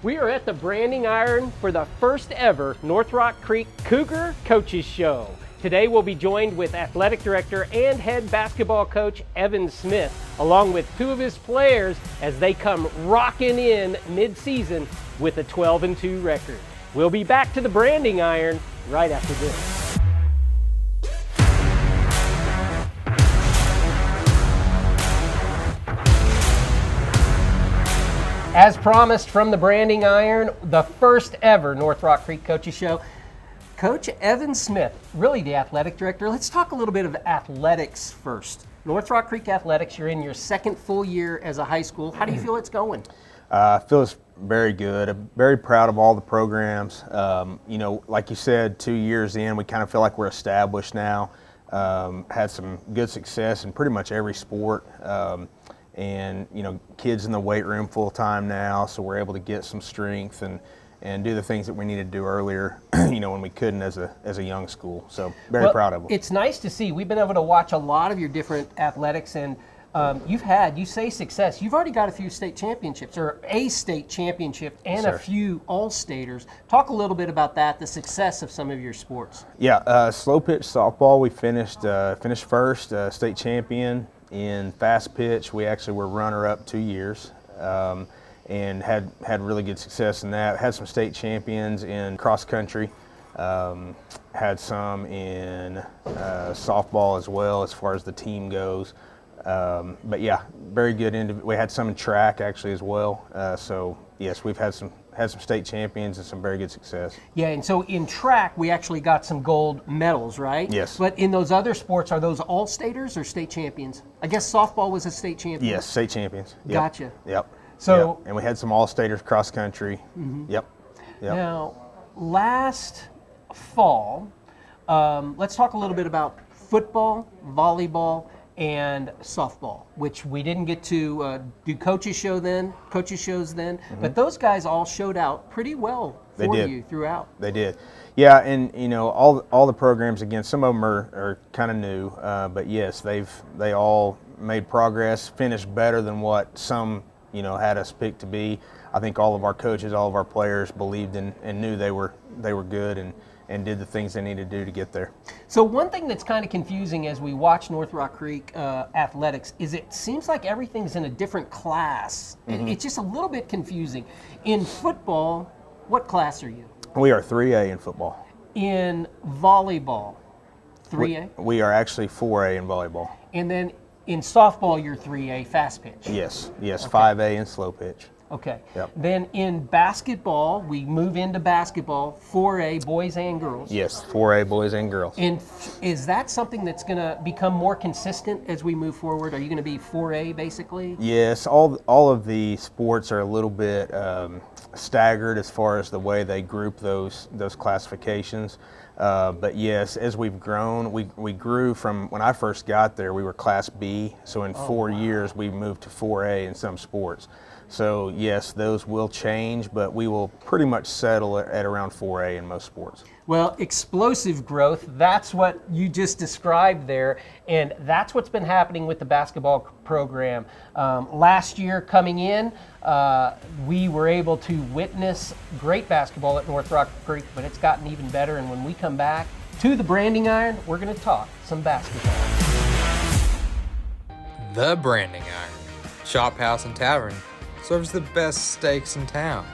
We are at the Branding Iron for the first ever North Rock Creek Cougar Coaches Show. Today we'll be joined with Athletic Director and Head Basketball Coach Evan Smith, along with two of his players as they come rocking in mid-season with a 12-2 record. We'll be back to the Branding Iron right after this. As promised from the Branding Iron, the first ever North Rock Creek Coaches Show. Coach Evan Smith, really the athletic director. Let's talk a little bit of athletics first. North Rock Creek Athletics, you're in your second full year as a high school. How do you feel it's going? I feel it's very good. I'm very proud of all the programs. You know, like you said, 2 years in, we kind of feel like we're established now. Had some good success in pretty much every sport. And, you know, kids in the weight room full time now, so we're able to get some strength and do the things that we needed to do earlier, you know, when we couldn't as a young school. So very proud of them. It's nice to see. We've been able to watch a lot of your different athletics, and you say success. You've already got a few state championships, or a state championship, and a few all-staters. Talk a little bit about that, the success of some of your sports. Yeah, slow pitch softball, we finished first, state champion. In fast pitch, we actually were runner-up 2 years. And had really good success in that. Had some state champions in cross country. Had some in softball as well, as far as the team goes. But yeah, very good. We had some in track actually as well. So yes, we've had some state champions and some very good success. Yeah, and so in track, we actually got some gold medals, right? Yes. But in those other sports, are those all-staters or state champions? I guess softball was a state champion. Yes, state champions. Yep. Gotcha. Yep. So, yep. And we had some all-staters cross country. Mm-hmm. Yep. Now, last fall, let's talk a little bit about football, volleyball, and softball, which we didn't get to do coaches shows then, mm-hmm. But those guys all showed out pretty well for you throughout. They did. Yeah, and you know, all the programs, again, some of them are kind of new, but yes, they all made progress, finished better than what some, you know, had us picked to be. I think all of our coaches, all of our players believed in and knew they were good and did the things they needed to do to get there. So one thing that's kind of confusing as we watch North Rock Creek athletics is it seems like everything's in a different class. Mm-hmm. It's just a little bit confusing. In football, what class are you? We are 3A in football. In volleyball, 3A? We are actually 4A in volleyball. And then in softball, you're 3A fast pitch? Yes, okay. 5A in slow pitch. Okay. Yep. Then in basketball, we move into basketball, 4A boys and girls. Yes, 4A boys and girls. And is that something that's going to become more consistent as we move forward? Are you going to be 4A basically? Yes, all of the sports are a little bit staggered as far as the way they group those classifications. But yes, as we've grown, we grew from when I first got there, we were Class B. So in 4 years, we moved to 4A in some sports. So yes, those will change, but we will pretty much settle at around 4A in most sports. Well, explosive growth, that's what you just described there, and that's what's been happening with the basketball program. Last year coming in, we were able to witness great basketball at North Rock Creek, but it's gotten even better, and when we come back to the Branding Iron, we're going to talk some basketball. The Branding Iron, Shop House and Tavern, serves the best steaks in town,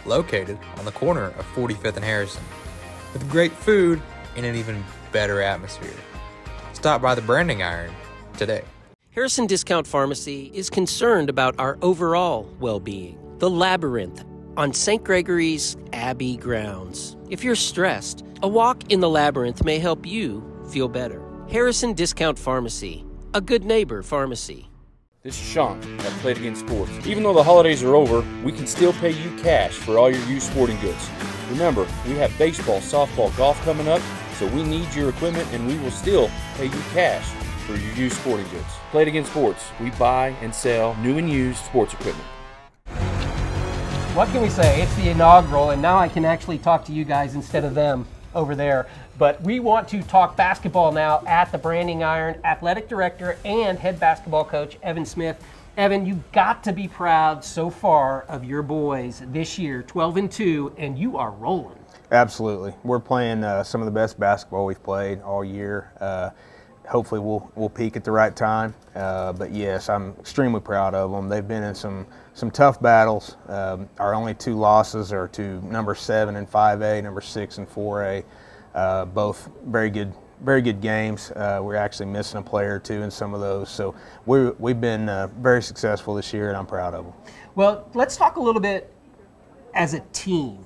located on the corner of 45th and Harrison, with great food and an even better atmosphere. Stop by the Branding Iron today. Harrison Discount Pharmacy is concerned about our overall well-being. The Labyrinth on St. Gregory's Abbey grounds. If you're stressed, a walk in the Labyrinth may help you feel better. Harrison Discount Pharmacy, a good neighbor pharmacy. This is Sean at Play It Again Sports. Even though the holidays are over, we can still pay you cash for all your used sporting goods. Remember, we have baseball, softball, golf coming up, so we need your equipment and we will still pay you cash for your used sporting goods. Play It Again Sports. We buy and sell new and used sports equipment. What can we say? It's the inaugural, and now I can actually talk to you guys instead of them over there. But we want to talk basketball now at the Branding Iron. Athletic Director and Head Basketball Coach Evan Smith. Evan, you've got to be proud so far of your boys this year, 12-2, and you are rolling. Absolutely. We're playing some of the best basketball we've played all year. Hopefully we'll peak at the right time. But yes, I'm extremely proud of them. They've been in some tough battles. Our only 2 losses are to number 7 in 5A, number 6 in 4A. Both very good games. We're actually missing a player or 2 in some of those. So we've been very successful this year, and I'm proud of them. Well, let's talk a little bit as a team,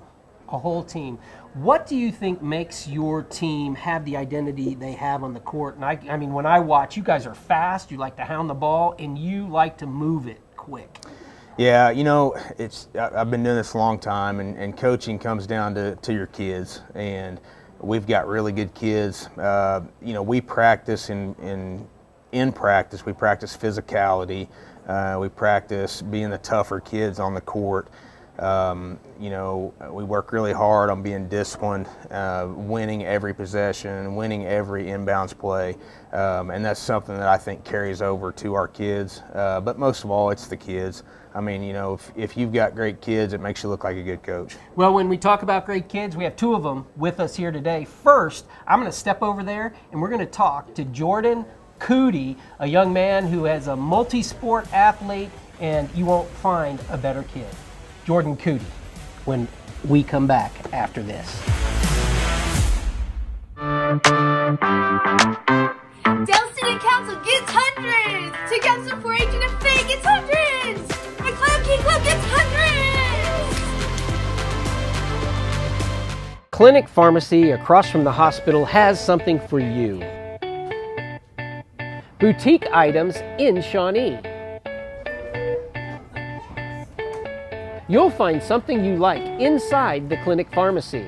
a whole team. What do you think makes your team have the identity they have on the court? And I mean, when I watch, you guys are fast, you like to hound the ball, and you like to move it quick. Yeah, you know, I've been doing this a long time, and coaching comes down to your kids, and we've got really good kids. You know, we practice in practice. We practice physicality. We practice being the tougher kids on the court. You know, we work really hard on being disciplined, winning every possession, winning every inbounds play, and that's something that I think carries over to our kids. But most of all, it's the kids. I mean, you know, if you've got great kids, it makes you look like a good coach. Well, when we talk about great kids, we have 2 of them with us here today. First, I'm going to step over there, and we're going to talk to Jordan Coody, a young man who is a multi-sport athlete, and you won't find a better kid. Jordan Coody, when we come back after this. Dale Student Council gets hundreds! 2004 HNFA gets hundreds! McRay King Club gets hundreds! Clinic Pharmacy across from the hospital has something for you. Boutique items in Shawnee. You'll find something you like inside the Clinic Pharmacy.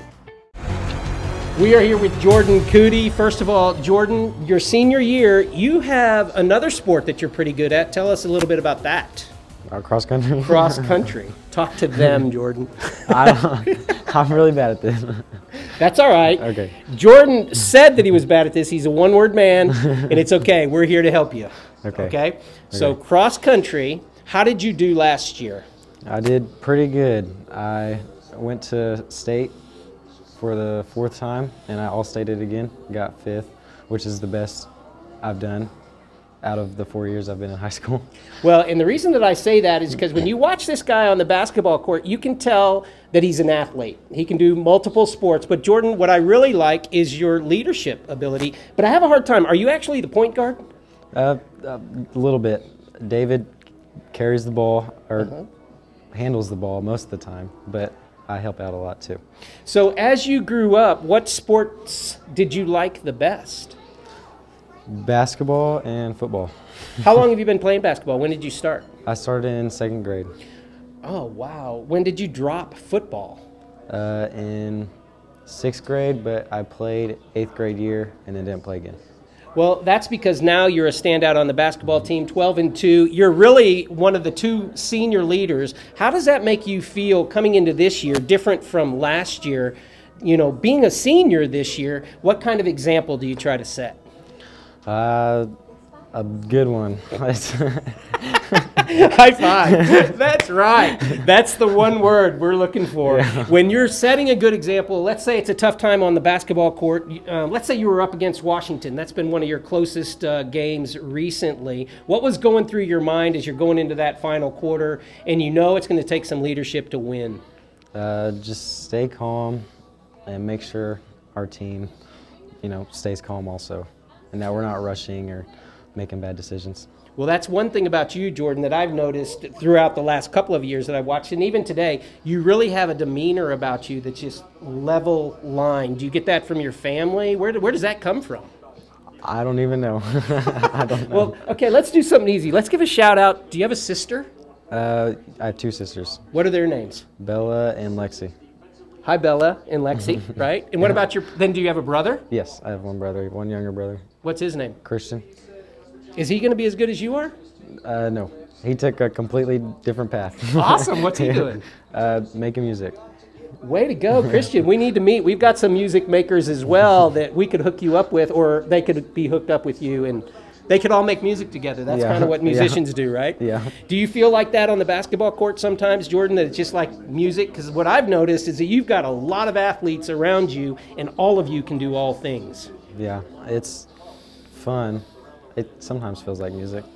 We are here with Jordan Coody. First of all, Jordan, your senior year, you have another sport that you're pretty good at. Tell us a little bit about that. Cross country? Cross country. Talk to them, Jordan. I'm really bad at this. That's all right. Okay. Jordan said that he was bad at this. He's a one-word man, and it's okay. We're here to help you. Okay? So cross country, how did you do last year? I did pretty good. I went to state for the 4th time, and I all-stated again, got 5th, which is the best I've done out of the 4 years I've been in high school. Well, and the reason that I say that is because when you watch this guy on the basketball court, you can tell that he's an athlete. He can do multiple sports. But Jordan, what I really like is your leadership ability. But I have a hard time. Are you actually the point guard? A little bit. David carries the ball, or handles the ball most of the time, but I help out a lot too. So as you grew up, what sports did you like the best? Basketball and football. How long have you been playing basketball? When did you start? I started in 2nd grade. Oh, wow. When did you drop football? In 6th grade, but I played 8th grade year and then didn't play again. Well, that's because now you're a standout on the basketball team, 12-2. You're really one of the 2 senior leaders. How does that make you feel coming into this year, different from last year? You know, being a senior this year, what kind of example do you try to set? A good one. High five. That's right. That's the one word we're looking for. Yeah. When you're setting a good example, let's say it's a tough time on the basketball court. Let's say you were up against Washington. That's been one of your closest games recently. What was going through your mind as you're going into that final quarter and you know it's going to take some leadership to win? Just stay calm and make sure our team, you know, stays calm also, and that we're not rushing or making bad decisions. Well, that's one thing about you, Jordan, that I've noticed throughout the last couple of years that I've watched, and even today, you really have a demeanor about you that's just level line. Do you get that from your family? Where does that come from? I don't even know. I don't know. Well, okay, let's do something easy. Let's give a shout out. Do you have a sister? I have 2 sisters. What are their names? Bella and Lexi. Hi, Bella and Lexi, right? And what about then do you have a brother? Yes, I have one brother, one younger brother. What's his name? Christian. Is he going to be as good as you are? No. He took a completely different path. Awesome. What's he doing? Making music. Way to go, Christian. We need to meet. We've got some music makers as well that we could hook you up with, or they could be hooked up with you. And they could all make music together. That's kind of what musicians do, right? Yeah. Do you feel like that on the basketball court sometimes, Jordan, that it's just like music? Because what I've noticed is that you've got a lot of athletes around you, and all of you can do all things. Yeah, it's fun. It sometimes feels like music.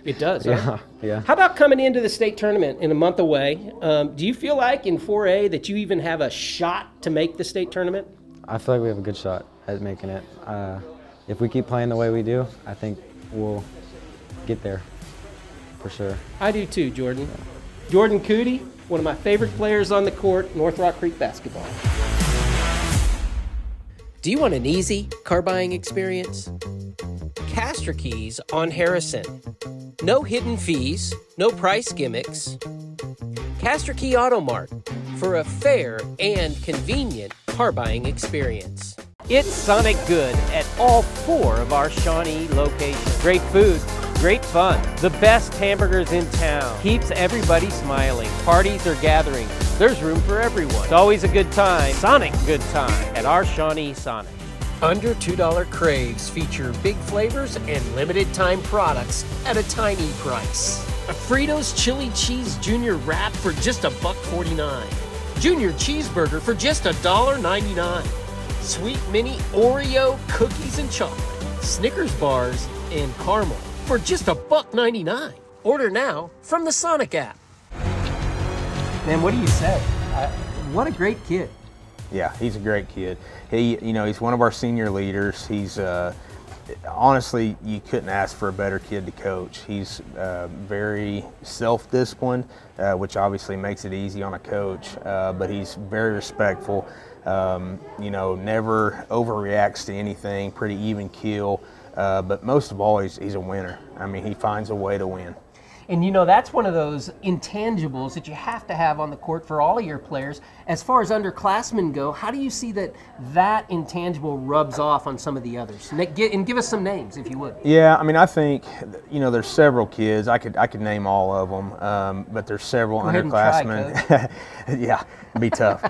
It does, huh? Yeah. How about coming into the state tournament in a month away? Do you feel like in 4A that you even have a shot to make the state tournament? I feel like we have a good shot at making it. If we keep playing the way we do, I think we'll get there for sure. I do too, Jordan. Jordan Coody, one of my favorite players on the court, North Rock Creek basketball. Do you want an easy car buying experience? Castor Keys on Harrison. No hidden fees, no price gimmicks. Castor Key Auto Mart for a fair and convenient car buying experience. It's Sonic Good at all 4 of our Shawnee locations. Great food, great fun, the best hamburgers in town. Keeps everybody smiling. Parties or gatherings, there's room for everyone. It's always a good time, Sonic good time at our Shawnee Sonic. Under $2 Craves feature big flavors and limited time products at a tiny price. A Fritos Chili Cheese Junior Wrap for just $1.49. Junior Cheeseburger for just $1.99. Sweet Mini Oreo Cookies and Chocolate. Snickers Bars and Caramel for just $1.99. Order now from the Sonic app. Man, what do you say? What a great kid. Yeah, he's a great kid. He's one of our senior leaders. He's honestly, you couldn't ask for a better kid to coach. He's very self-disciplined, which obviously makes it easy on a coach. But he's very respectful. Never overreacts to anything. Pretty even keel. But most of all, he's a winner. I mean, he finds a way to win. And that's one of those intangibles that you have to have on the court for all of your players. As far as underclassmen go, how do you see that intangible rubs off on some of the others? And give us some names, if you would. Yeah, I mean, I think, there's several kids. I could name all of them, but there's several underclassmen. Yeah, it'd be tough.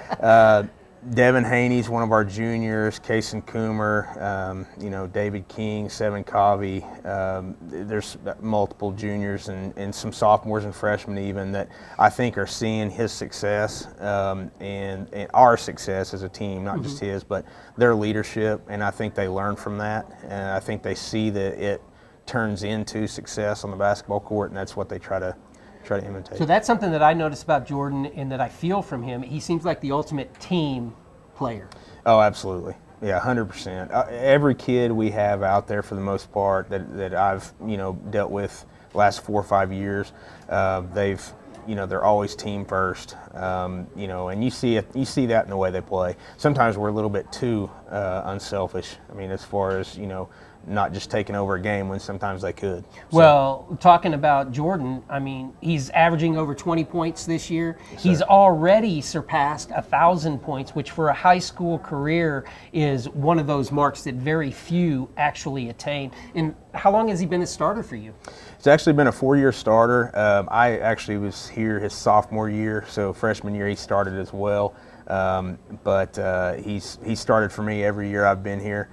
Devin Haney's one of our juniors, Kason Coomer, David King, Seven Covey. There's multiple juniors and some sophomores and freshmen even that I think are seeing his success and our success as a team, not just his, but their leadership, and I think they learn from that, and I think they see that it turns into success on the basketball court, and that's what they try to imitate. So that's something that I notice about Jordan and that I feel from him. He seems like the ultimate team player. Oh, absolutely. Yeah, 100%. Every kid we have out there, for the most part, that I've dealt with the last 4 or 5 years, they're always team first. And you see that in the way they play. Sometimes we're a little bit too unselfish. I mean, as far as not just taking over a game when sometimes they could. Well, talking about Jordan, I mean, he's averaging over 20 points this year. Yes, he's already surpassed 1,000 points, which for a high school career is one of those marks that very few actually attain. And how long has he been a starter for you? It's actually been a 4-year starter. I actually was here his sophomore year, so freshman year he started as well. But he's started for me every year I've been here.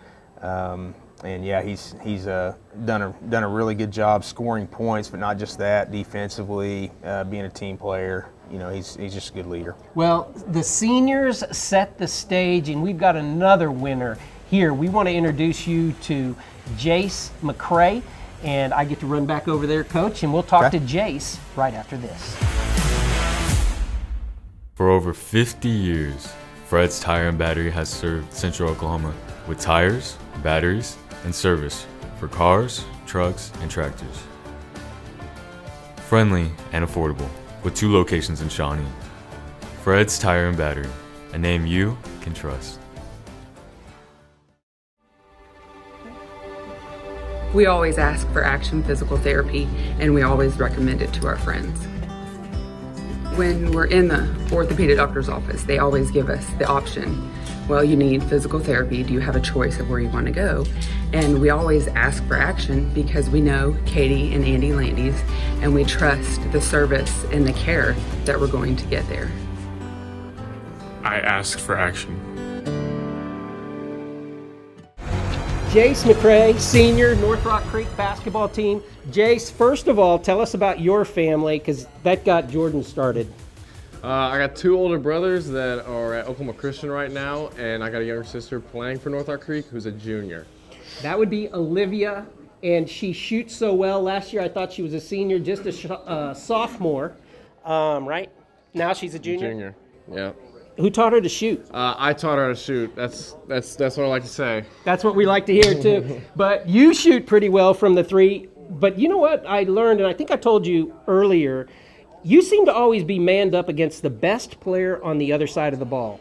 And yeah, he's done a really good job scoring points, but not just that, defensively, being a team player. He's just a good leader. Well, the seniors set the stage, and we've got another winner here. We want to introduce you to Jace McRay, and I get to run back over there, Coach, and we'll talk to Jace right after this. For over 50 years, Fred's Tire and Battery has served Central Oklahoma with tires, batteries, and service for cars, trucks, and tractors. Friendly and affordable, with 2 locations in Shawnee. Fred's Tire and Battery, a name you can trust. We always ask for Action Physical Therapy, and we always recommend it to our friends. When we're in the orthopedic doctor's office, they always give us the option, well, you need physical therapy. Do you have a choice of where you want to go? And we always ask for Action because we know Katie and Andy Landys, and we trust the service and the care that we're going to get there. I asked for Action. Jace McRay, senior, North Rock Creek basketball team. Jace, first of all, tell us about your family, because that got Jordan started. I got 2 older brothers that are at Oklahoma Christian right now, and I got a younger sister playing for North Rock Creek who's a junior. That would be Olivia, and she shoots so well. Last year I thought she was a senior, just a sophomore, right? Now she's a junior? Junior, yeah. Who taught her to shoot? I taught her how to shoot. That's what I like to say. That's what we like to hear too. But you shoot pretty well from the 3. But you know what I learned, and I think I told you earlier, you seem to always be manned up against the best player on the other side of the ball.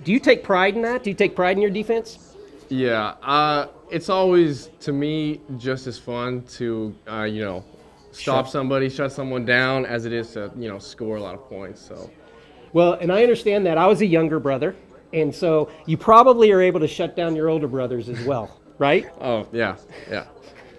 Do you take pride in that? Do you take pride in your defense? Yeah, it's always, to me, just as fun to, stop somebody, shut someone down, as it is to, score a lot of points. So. Well, and I understand that. I was a younger brother, and so you probably are able to shut down your older brothers as well, right? Oh, yeah, yeah.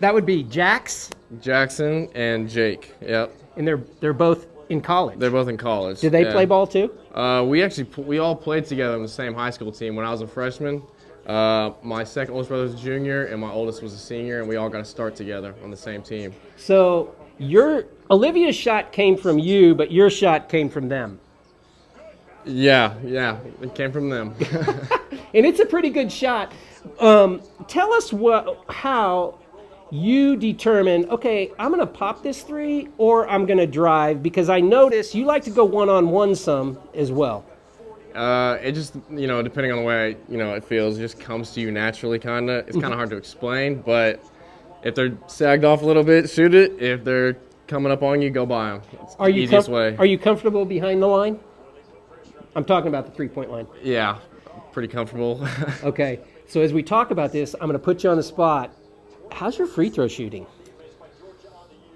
That would be Jackson and Jake, yep. And they're both in college. They're both in college. Do they play ball too? We all played together on the same high school team when I was a freshman. My second oldest brother was a junior, and my oldest was a senior, and we all got to start together on the same team. So Olivia's shot came from you, but your shot came from them. Yeah, it came from them. And it's a pretty good shot. Tell us how you determine, okay, I'm going to pop this 3 or I'm going to drive, because I notice you like to go one-on-one some as well. It just, depending on the way, it feels, it just comes to you naturally, kind of. It's kind of hard to explain, but if they're sagged off a little bit, shoot it. If they're coming up on you, go by them. It's the easiest way. Are you comfortable behind the line? I'm talking about the 3-point line. Yeah, pretty comfortable. Okay, so as we talk about this, I'm going to put you on the spot. How's your free throw shooting?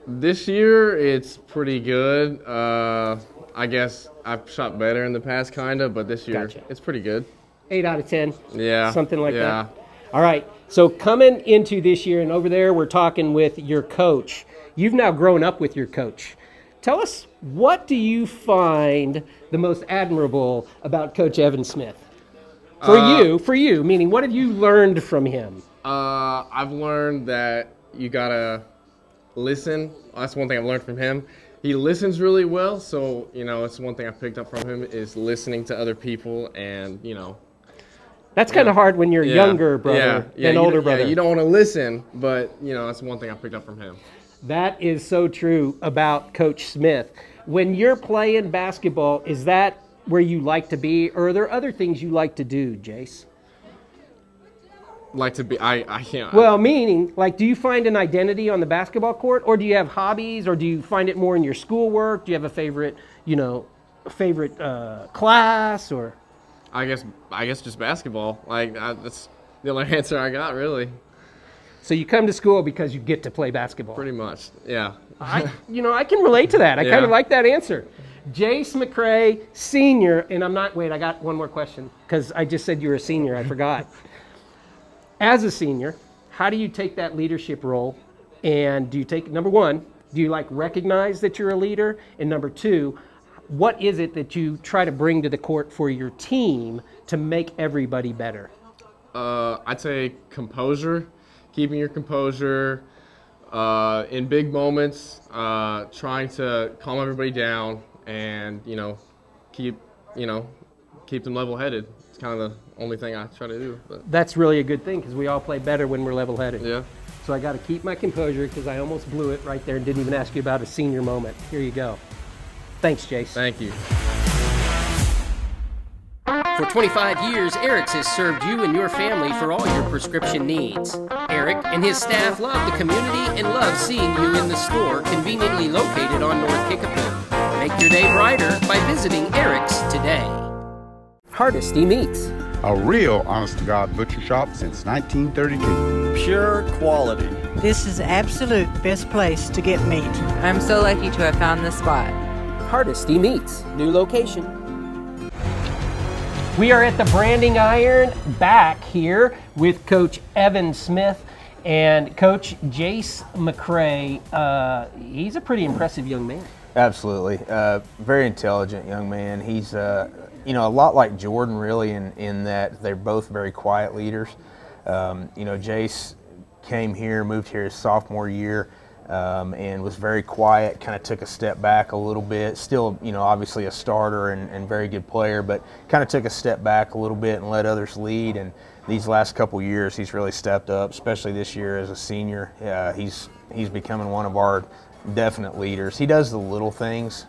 This year, it's pretty good. I guess I've shot better in the past, kind of, but this year, It's pretty good. 8 out of 10? Yeah. Something like that? All right, so coming into this year, and over there we're talking with your coach. You've now grown up with your coach. Tell us, what do you find the most admirable about Coach Evan Smith? For you, meaning what have you learned from him? I've learned that you gotta listen. That's one thing I've learned from him. He listens really well, so, it's one thing I picked up from him is listening to other people, and, That's kind of hard when you're younger brother than older brother. Yeah, you don't want to listen, but, that's one thing I picked up from him. That is so true about Coach Smith. When you're playing basketball, is that where you like to be, or are there other things you like to do, Jace? Like to be, I can't. Well, meaning, like, do you find an identity on the basketball court, or do you have hobbies, or do you find it more in your schoolwork? Do you have a favorite, class, or? I guess just basketball. That's the only answer I got, really. So you come to school because you get to play basketball. Pretty much, yeah. I can relate to that. I kind of like that answer. Jace McRay, senior, and I got one more question, because I just said you were a senior, I forgot. As a senior, how do you take that leadership role? And do you take, number 1, do you recognize that you're a leader? And number 2, what is it that you try to bring to the court for your team to make everybody better? I'd say composure. Keeping your composure in big moments, trying to calm everybody down, and keep them level-headed. It's kind of the only thing I try to do. But. That's really a good thing, because we all play better when we're level-headed. Yeah. So I got to keep my composure, because I almost blew it right there and didn't even ask you about a senior moment. Here you go. Thanks, Jace. Thank you. For 25 years, Eric's has served you and your family for all your prescription needs. Eric and his staff love the community and love seeing you in the store conveniently located on North Kickapoo. Make your day brighter by visiting Eric's today. Hardesty Meats. A real honest-to-God butcher shop since 1932. Pure quality. This is the absolute best place to get meat. I'm so lucky to have found this spot. Hardesty Meats, new location. We are at the Branding Iron, back here with Coach Evan Smith and Coach Jace McRay. He's a pretty impressive young man. Absolutely. Very intelligent young man. He's, a lot like Jordan, really, in that they're both very quiet leaders. Jace came here, moved here his sophomore year, and was very quiet, kind of took a step back a little bit. Still, obviously a starter and very good player, but kind of took a step back a little bit and let others lead. And these last couple years, he's really stepped up, especially this year as a senior. He's becoming one of our definite leaders. He does the little things,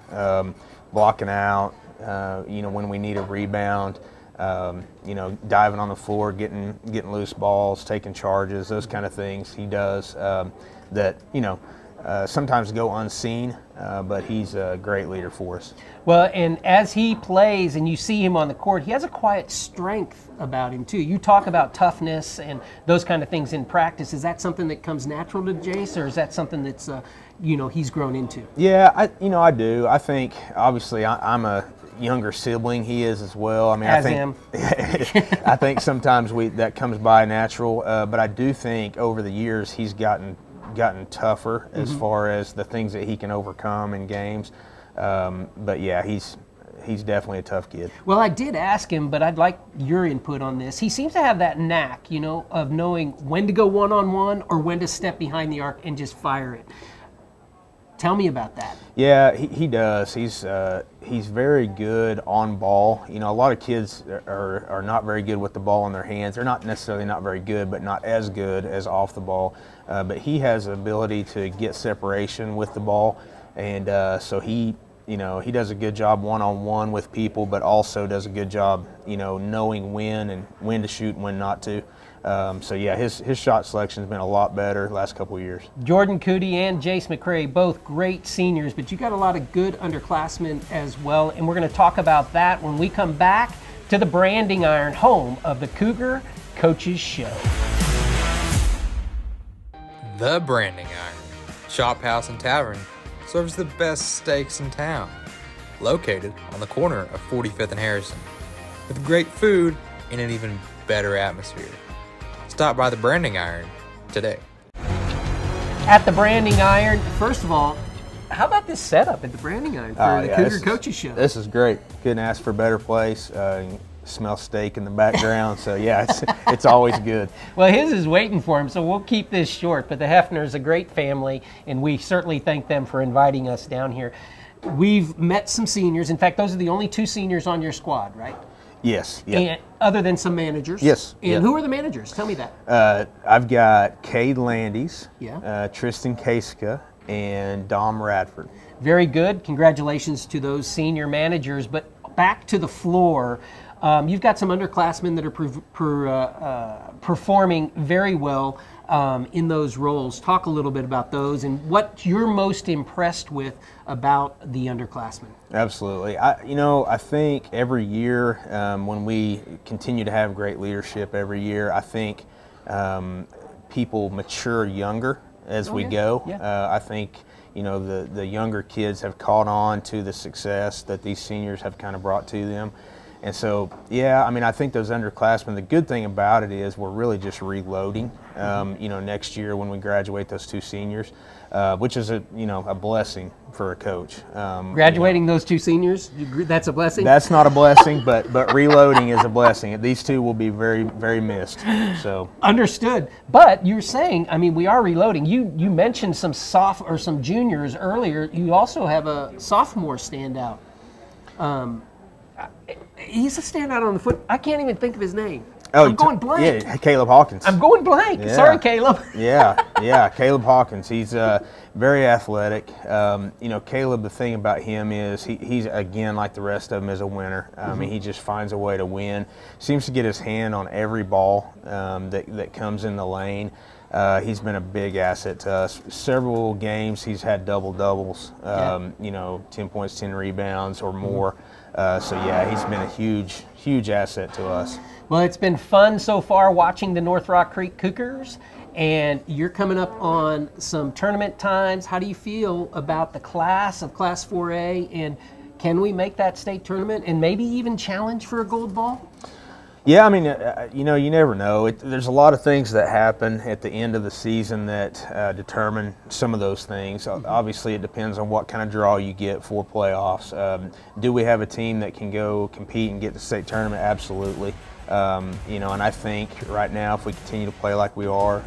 blocking out, when we need a rebound, diving on the floor, getting loose balls, taking charges, those kind of things he does that, sometimes go unseen, but he's a great leader for us. Well, and as he plays and you see him on the court, he has a quiet strength about him too. You talk about toughness and those kind of things in practice. Is that something that comes natural to Jace, or is that something that's, he's grown into? Yeah, I do. I think, obviously, I'm a younger sibling. He is as well. I mean, I think sometimes that comes by natural, but I do think over the years he's gotten tougher as far as the things that he can overcome in games. But yeah, he's definitely a tough kid. Well, I did ask him, but I'd like your input on this. He seems to have that knack, of knowing when to go one-on-one or when to step behind the arc and just fire it. Tell me about that. Yeah, he does. He's very good on ball. A lot of kids are not very good with the ball in their hands. They're not necessarily not very good, but not as good as off the ball. But he has the ability to get separation with the ball, and so he does a good job one-on-one with people, but also does a good job, knowing when to shoot and when not to. So yeah, his shot selection has been a lot better the last couple of years. Jordan Coody and Jace McRay, both great seniors, but you got a lot of good underclassmen as well, and we're going to talk about that when we come back to the Branding Iron, home of the Cougar Coaches Show. The Branding Iron Shop House and Tavern serves the best steaks in town, located on the corner of 45th and Harrison, with great food and an even better atmosphere. Stop by the Branding Iron today. At the Branding Iron, first of all, how about this setup at the Branding Iron for the Cougar Coaches Show? This is great. Couldn't ask for a better place. Smell steak in the background, so yeah, it's always good. Well, his is waiting for him, so we'll keep this short, but the Hefner's a great family, and we certainly thank them for inviting us down here. We've met some seniors. In fact, those are the only two seniors on your squad, right? Yes. Yeah. And other than some managers? Yes. And who are the managers? Tell me that. I've got Cade Landis, yeah. Tristan Kaska, and Dom Radford. Very good. Congratulations to those senior managers. But back to the floor, you've got some underclassmen that are performing very well in those roles. Talk a little bit about those and what you're most impressed with about the underclassmen. Absolutely. I think every year when we continue to have great leadership every year, I think people mature younger as we go. Yeah. I think the younger kids have caught on to the success that these seniors have kind of brought to them. And so, yeah, I think those underclassmen, the good thing about it is we're really just reloading, next year when we graduate those two seniors, which is a blessing for a coach. Graduating those two seniors, that's a blessing? That's not a blessing, but reloading is a blessing. These two will be very, very missed. So understood. But you're saying, we are reloading. You mentioned some some juniors earlier. You also have a sophomore standout. He's a standout on the foot. I can't even think of his name. I'm going blank. Yeah, Caleb Hawkins. I'm going blank. Yeah. Sorry, Caleb. yeah, Caleb Hawkins. He's very athletic. Caleb, the thing about him is he's, again, like the rest of them, is a winner. He just finds a way to win. Seems to get his hand on every ball that comes in the lane. He's been a big asset to us. Several games he's had double-doubles, 10 points, 10 rebounds or more. So, yeah, he's been a huge, huge asset to us. Well, it's been fun so far watching the North Rock Creek Cougars, and you're coming up on some tournament times. How do you feel about the class of Class 4A, and can we make that state tournament and maybe even challenge for a gold ball? Yeah, I mean, you know, you never know. There's a lot of things that happen at the end of the season that determine some of those things. Obviously, it depends on what kind of draw you get for playoffs. Do we have a team that can go compete and get to the state tournament? Absolutely. You know, and I think right now, if we continue to play like we are,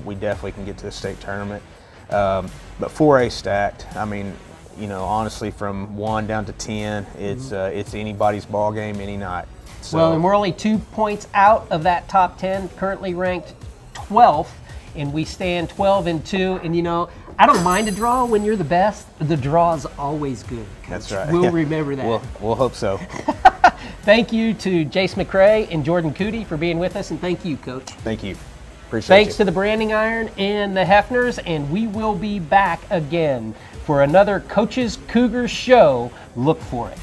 we definitely can get to the state tournament. But 4A stacked, I mean, you know, honestly, from 1 down to 10, it's anybody's ball game any night. So. Well, and we're only 2 points out of that top 10, currently ranked 12th, and we stand 12-2. And you know, I don't mind a draw when you're the best. The draw is always good. That's right. We'll remember that. We'll hope so. Thank you to Jace McRay and Jordan Coody for being with us, and thank you, Coach. Thank you. Appreciate Thanks to the Branding Iron and the Hefners, and we will be back again for another Coaches Cougars show. Look for it.